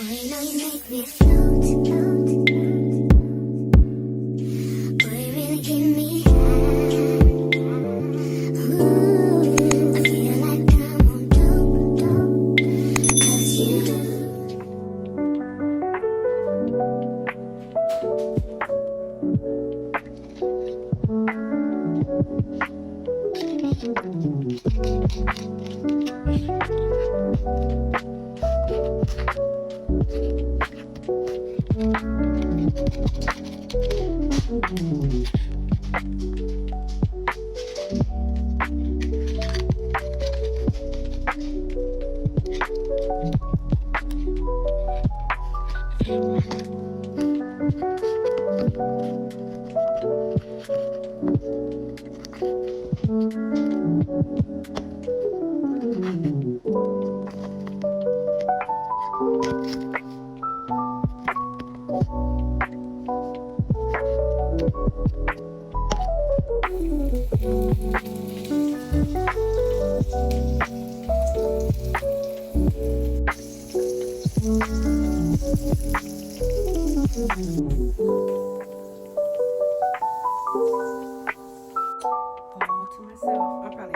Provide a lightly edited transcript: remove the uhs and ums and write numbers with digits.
you know you make me float, float. Boy, you really give me high. Ooh, I feel like I'm on dope, dope. 'Cause you. All to myself. I'm probably